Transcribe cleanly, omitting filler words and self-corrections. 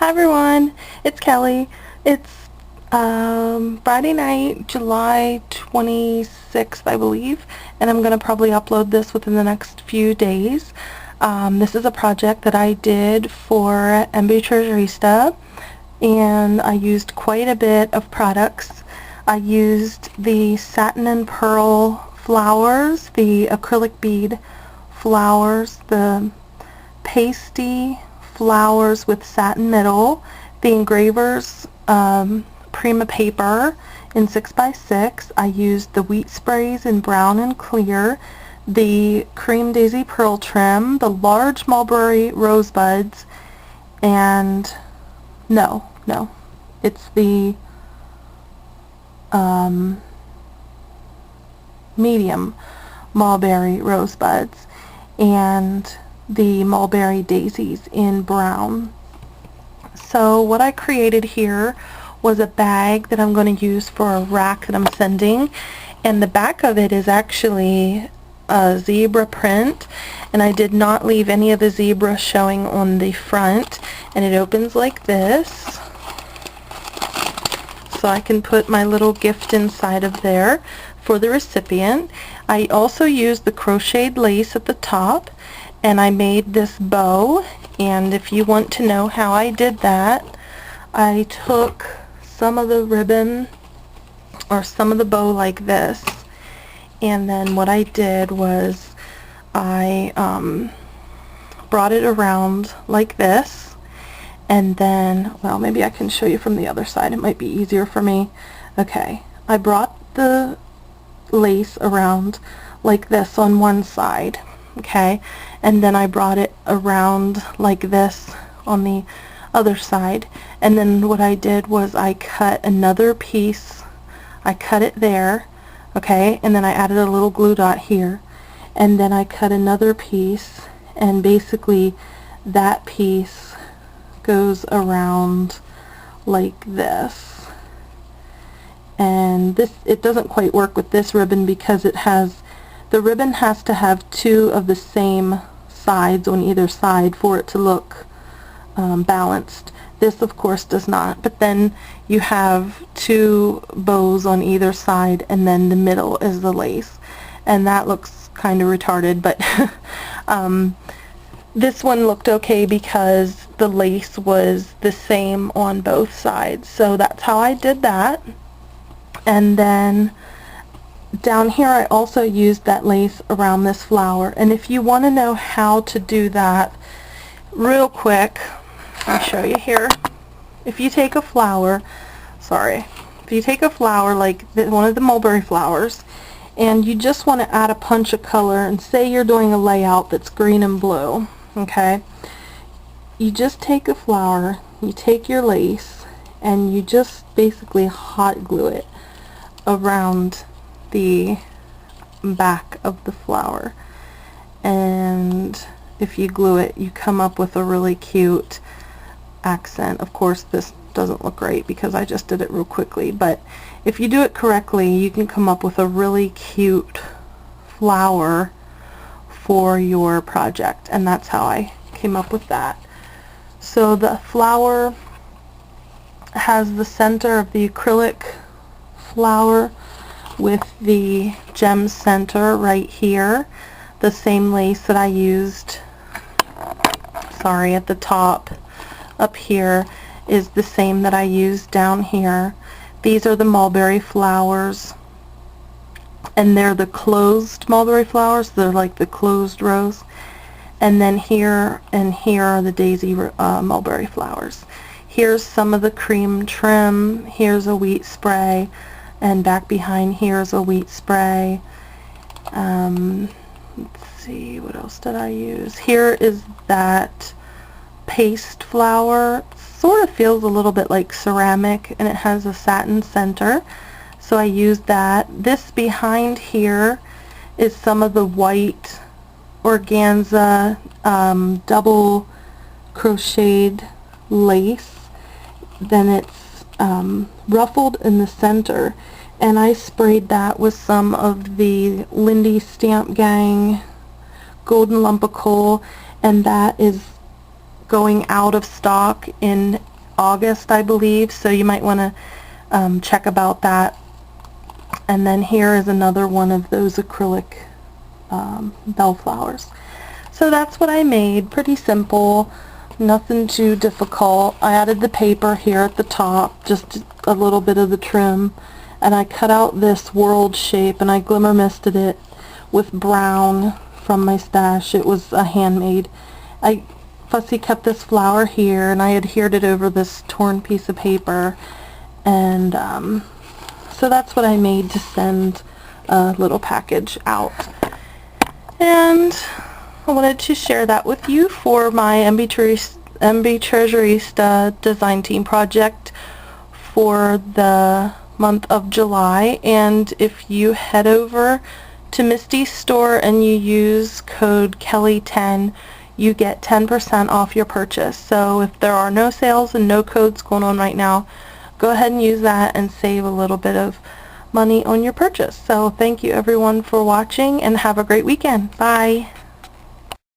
Hi everyone, it's Kelly. It's Friday night, July 26th, I believe, and I'm going to probably upload this within the next few days. This is a project that I did for Mbtreasurista, and I used quite a bit of products. I used the satin and pearl flowers, the acrylic bead flowers, the pasty flowers with satin middle, the engravers Prima paper in 6x6. I used the wheat sprays in brown and clear, the cream daisy pearl trim, the large mulberry rosebuds, and no, it's the medium mulberry rosebuds, and the mulberry daisies in brown. So what I created here was a bag that I'm going to use for a rack that I'm sending, and the back of it is actually a zebra print, and I did not leave any of the zebra showing on the front, and it opens like this, so I can put my little gift inside of there for the recipient. I also used the crocheted lace at the top, and I made this bow, and if you want to know how I did that, I took some of the ribbon or some of the bow like this, and then what I did was I brought it around like this, and then, well, maybe I can show you from the other side, it might be easier for me. Okay, I brought the lace around like this on one side, okay, and then I brought it around like this on the other side, and then what I did was I cut another piece, I cut it there, okay, and then I added a little glue dot here, and then I cut another piece, and basically that piece goes around like this. And this, it doesn't quite work with this ribbon because it has, the ribbon has to have two of the same sides on either side for it to look balanced. This of course does not, but then you have two bows on either side, and then the middle is the lace, and that looks kind of retarded, but this one looked okay because the lace was the same on both sides. So that's how I did that. And then down here I also used that lace around this flower, and if you want to know how to do that real quick, I'll show you here. If you take a flower, if you take a flower like one of the mulberry flowers, and you just want to add a punch of color, and say you're doing a layout that's green and blue, okay, you just take a flower, you take your lace, and you just basically hot glue it around the back of the flower, and if you glue it, you come up with a really cute accent. Of course this doesn't look right because I just did it real quickly, but if you do it correctly, you can come up with a really cute flower for your project, and that's how I came up with that. So the flower has the center of the acrylic flower with the gem center right here, the same lace that I used, at the top up here is the same that I used down here. These are the mulberry flowers, and they're the closed mulberry flowers, they're like the closed rows, and then here and here are the daisy mulberry flowers. Here's some of the cream trim, here's a wheat spray, and back behind here's a wheat spray. Let's see, what else did I use? Here is that paste flower. Sort of feels a little bit like ceramic, and it has a satin center, so I used that. This behind here is some of the white organza double crocheted lace. Then it's ruffled in the center, and I sprayed that with some of the Lindy Stamp Gang golden lump of coal, and that is going out of stock in August, I believe, so you might want to check about that. And then here is another one of those acrylic bellflowers. So that's what I made. Pretty simple, nothing too difficult. I added the paper here at the top, just a little bit of the trim, and I cut out this world shape and I glimmer misted it with brown from my stash. It was a handmade. I fussy cut this flower here and I adhered it over this torn piece of paper, and so that's what I made to send a little package out. And I wanted to share that with you for my Mbtreasurista design team project for the month of July. And if you head over to Misty's store and you use code Kelly10, you get 10% off your purchase. So if there are no sales and no codes going on right now, go ahead and use that and save a little bit of money on your purchase. So thank you everyone for watching and have a great weekend. Bye.